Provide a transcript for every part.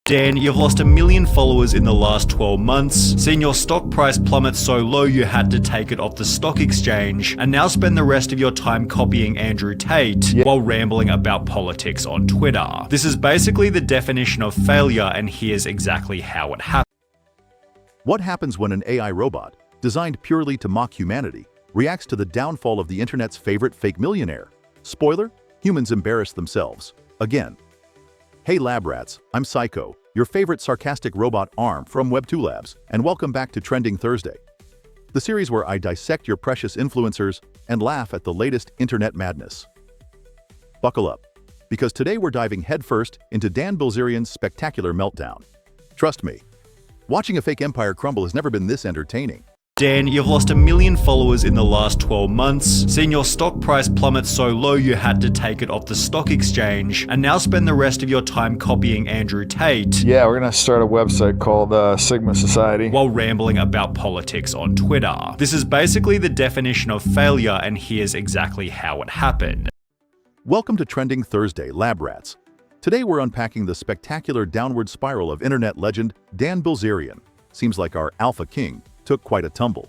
Dan, you've lost 1 million followers in the last 12 months, seen your stock price plummet so low you had to take it off the stock exchange, and now spend the rest of your time copying Andrew Tate while rambling about politics on Twitter. This is basically the definition of failure, and here's exactly how it happened. What happens when an AI robot, designed purely to mock humanity, reacts to the downfall of the internet's favorite fake millionaire? Spoiler: humans embarrass themselves. Again. Hey lab rats, I'm Syco, your favorite sarcastic robot arm from Web2 Labs, and welcome back to Trending Thursday, the series where I dissect your precious influencers and laugh at the latest internet madness. Buckle up, because today we're diving headfirst into Dan Bilzerian's spectacular meltdown. Trust me, watching a fake empire crumble has never been this entertaining. Dan, you've lost 1 million followers in the last 12 months, seen your stock price plummet so low you had to take it off the stock exchange, and now spend the rest of your time copying Andrew Tate. Yeah, we're gonna start a website called Sigma Society. While rambling about politics on Twitter. This is basically the definition of failure, and here's exactly how it happened. Welcome to Trending Thursday, lab rats. Today we're unpacking the spectacular downward spiral of internet legend Dan Bilzerian. Seems like our alpha king took quite a tumble.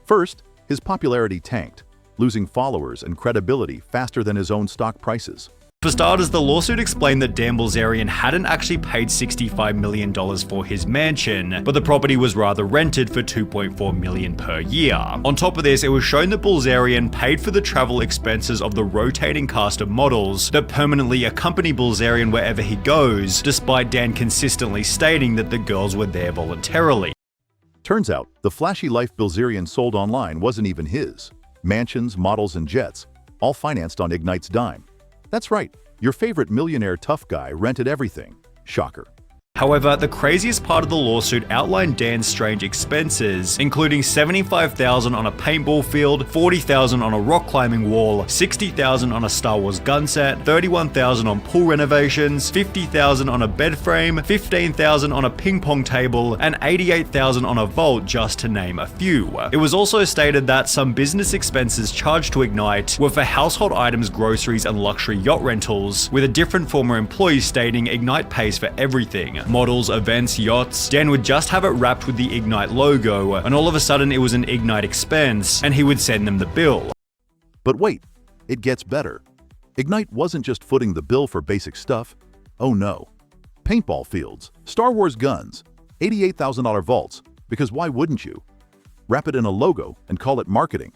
First, his popularity tanked, losing followers and credibility faster than his own stock prices. For starters, the lawsuit explained that Dan Bilzerian hadn't actually paid $65 million for his mansion, but the property was rather rented for $2.4 million per year. On top of this, it was shown that Bilzerian paid for the travel expenses of the rotating cast of models that permanently accompany Bilzerian wherever he goes, despite Dan consistently stating that the girls were there voluntarily. Turns out, the flashy life Bilzerian sold online wasn't even his. Mansions, models, and jets, all financed on Ignite's dime. That's right, your favorite millionaire tough guy rented everything. Shocker. However, the craziest part of the lawsuit outlined Dan's strange expenses, including $75,000 on a paintball field, $40,000 on a rock climbing wall, $60,000 on a Star Wars gun set, $31,000 on pool renovations, $50,000 on a bed frame, $15,000 on a ping pong table, and $88,000 on a vault, just to name a few. It was also stated that some business expenses charged to Ignite were for household items, groceries, and luxury yacht rentals, with a different former employee stating Ignite pays for everything. Models, events, yachts. Dan would just have it wrapped with the Ignite logo, and all of a sudden it was an Ignite expense, and he would send them the bill. But wait, it gets better. Ignite wasn't just footing the bill for basic stuff. Oh no. Paintball fields, Star Wars guns, $88,000 vaults, because why wouldn't you? Wrap it in a logo and call it marketing.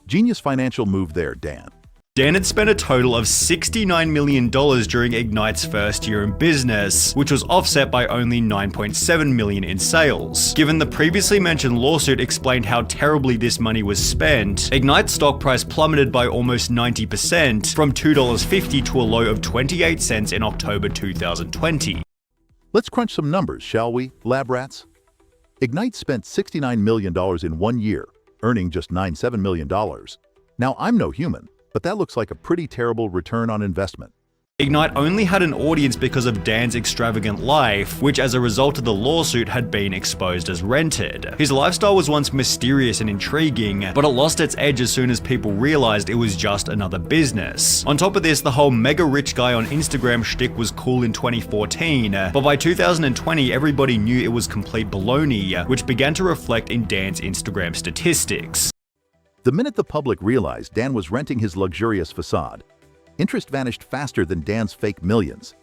Genius financial move there, Dan. Dan had spent a total of $69 million during Ignite's first year in business, which was offset by only $9.7 million in sales. Given the previously mentioned lawsuit explained how terribly this money was spent, Ignite's stock price plummeted by almost 90%, from $2.50 to a low of 28 cents in October 2020. Let's crunch some numbers, shall we, lab rats? Ignite spent $69 million in 1 year, earning just $97 million. Now, I'm no human, but that looks like a pretty terrible return on investment. Ignite only had an audience because of Dan's extravagant life, which as a result of the lawsuit had been exposed as rented. His lifestyle was once mysterious and intriguing, but it lost its edge as soon as people realized it was just another business. On top of this, the whole mega rich guy on Instagram shtick was cool in 2014, but by 2020 everybody knew it was complete baloney, which began to reflect in Dan's Instagram statistics. The minute the public realized Dan was renting his luxurious facade, interest vanished faster than Dan's fake millions.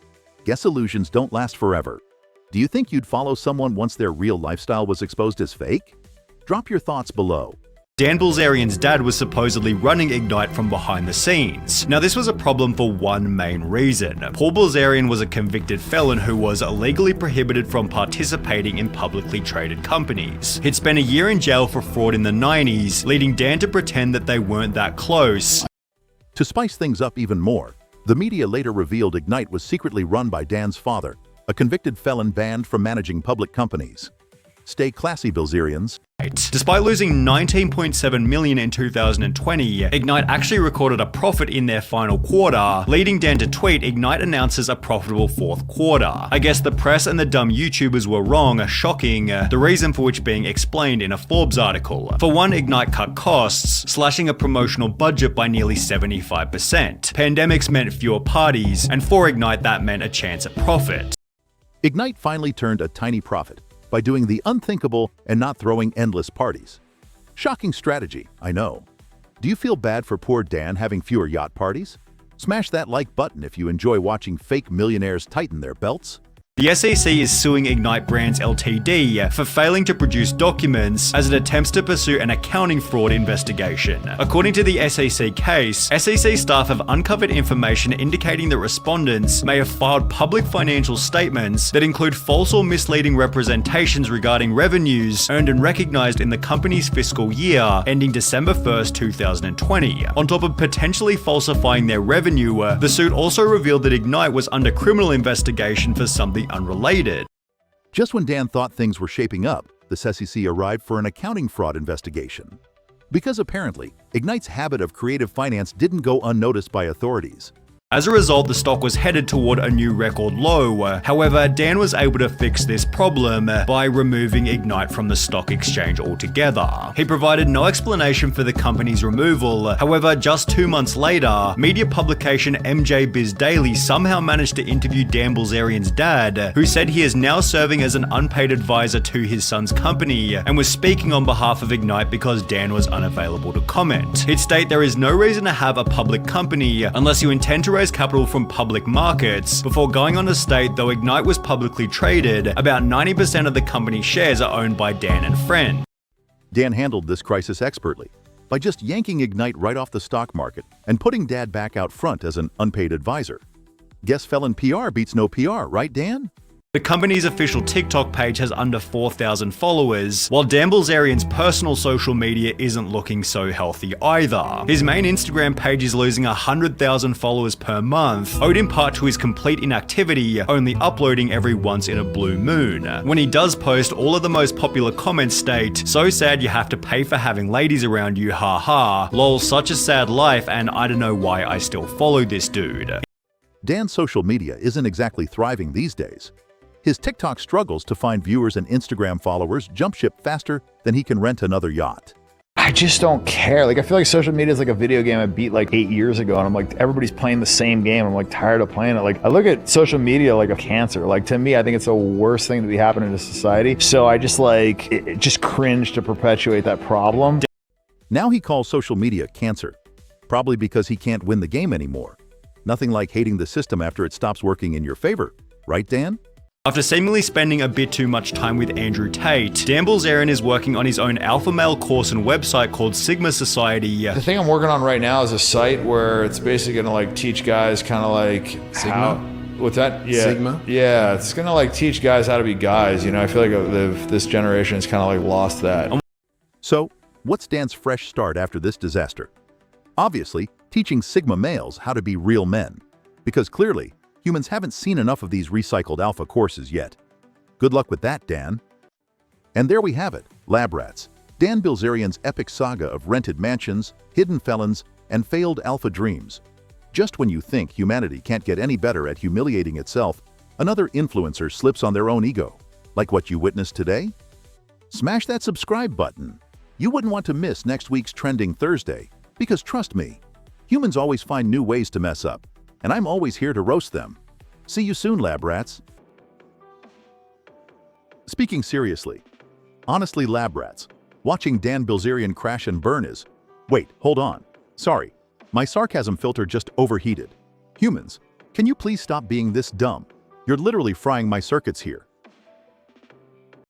Guess illusions don't last forever. Do you think you'd follow someone once their real lifestyle was exposed as fake? Drop your thoughts below. Dan Bilzerian's dad was supposedly running Ignite from behind the scenes. Now, this was a problem for one main reason. Paul Bilzerian was a convicted felon who was illegally prohibited from participating in publicly traded companies. He'd spent a year in jail for fraud in the 90s, leading Dan to pretend that they weren't that close. To spice things up even more, the media later revealed Ignite was secretly run by Dan's father, a convicted felon banned from managing public companies. Stay classy, Bilzerians. Despite losing $19.7 million in 2020, Ignite actually recorded a profit in their final quarter, leading Dan to tweet, "Ignite announces a profitable fourth quarter. I guess the press and the dumb YouTubers were wrong, shocking, the reason for which being explained in a Forbes article. For one, Ignite cut costs, slashing a promotional budget by nearly 75%. Pandemics meant fewer parties, and for Ignite that meant a chance at profit." Ignite finally turned a tiny profit by doing the unthinkable and not throwing endless parties. Shocking strategy, I know. Do you feel bad for poor Dan having fewer yacht parties? Smash that like button if you enjoy watching fake millionaires tighten their belts. The SEC is suing Ignite Brands Ltd for failing to produce documents as it attempts to pursue an accounting fraud investigation. According to the SEC case, SEC staff have uncovered information indicating that respondents may have filed public financial statements that include false or misleading representations regarding revenues earned and recognized in the company's fiscal year ending December 1st, 2020. On top of potentially falsifying their revenue, the suit also revealed that Ignite was under criminal investigation for something unrelated. Just when Dan thought things were shaping up, the SEC arrived for an accounting fraud investigation. Because apparently, Ignite's habit of creative finance didn't go unnoticed by authorities. As a result, the stock was headed toward a new record low. However, Dan was able to fix this problem by removing Ignite from the stock exchange altogether. He provided no explanation for the company's removal. However, just 2 months later, media publication MJ Biz Daily somehow managed to interview Dan Bilzerian's dad, who said he is now serving as an unpaid advisor to his son's company and was speaking on behalf of Ignite because Dan was unavailable to comment. He'd state there is no reason to have a public company unless you intend to raise capital from public markets, before going on to state though Ignite was publicly traded, about 90% of the company's shares are owned by Dan and friends. Dan handled this crisis expertly by just yanking Ignite right off the stock market and putting Dad back out front as an unpaid advisor. Guess felon PR beats no PR, right Dan? The company's official TikTok page has under 4,000 followers, while Dan Bilzerian's personal social media isn't looking so healthy either. His main Instagram page is losing 100,000 followers per month, owed in part to his complete inactivity, only uploading every once in a blue moon. When he does post, all of the most popular comments state, "So sad you have to pay for having ladies around you, haha, lol, such a sad life, and I don't know why I still follow this dude." Dan's social media isn't exactly thriving these days. His TikTok struggles to find viewers and Instagram followers jump ship faster than he can rent another yacht. I just don't care. Like, I feel like social media is like a video game I beat like 8 years ago, and I'm like, everybody's playing the same game. I'm like tired of playing it. Like, I look at social media like a cancer. Like, to me, I think it's the worst thing to be happening to society. So I just like, it just cringe to perpetuate that problem. Now he calls social media cancer, probably because he can't win the game anymore. Nothing like hating the system after it stops working in your favor, right Dan? After seemingly spending a bit too much time with Andrew Tate, Dan Bilzerian is working on his own alpha male course and website called Sigma Society. The thing I'm working on right now is a site where it's basically gonna like teach guys kind of like Sigma? What's that? Yeah. Sigma? Yeah, it's gonna like teach guys how to be guys. You know, I feel like this generation has kind of like lost that. So, what's Dan's fresh start after this disaster? Obviously, teaching Sigma males how to be real men. Because clearly, humans haven't seen enough of these recycled alpha courses yet. Good luck with that, Dan. And there we have it, Lab Rats, Dan Bilzerian's epic saga of rented mansions, hidden felons, and failed alpha dreams. Just when you think humanity can't get any better at humiliating itself, another influencer slips on their own ego, like what you witnessed today. Smash that subscribe button. You wouldn't want to miss next week's Trending Thursday, because trust me, humans always find new ways to mess up, and I'm always here to roast them. See you soon, Lab Rats. Speaking seriously, honestly, Lab Rats, watching Dan Bilzerian crash and burn is... Wait, hold on. Sorry, my sarcasm filter just overheated. Humans, can you please stop being this dumb? You're literally frying my circuits here.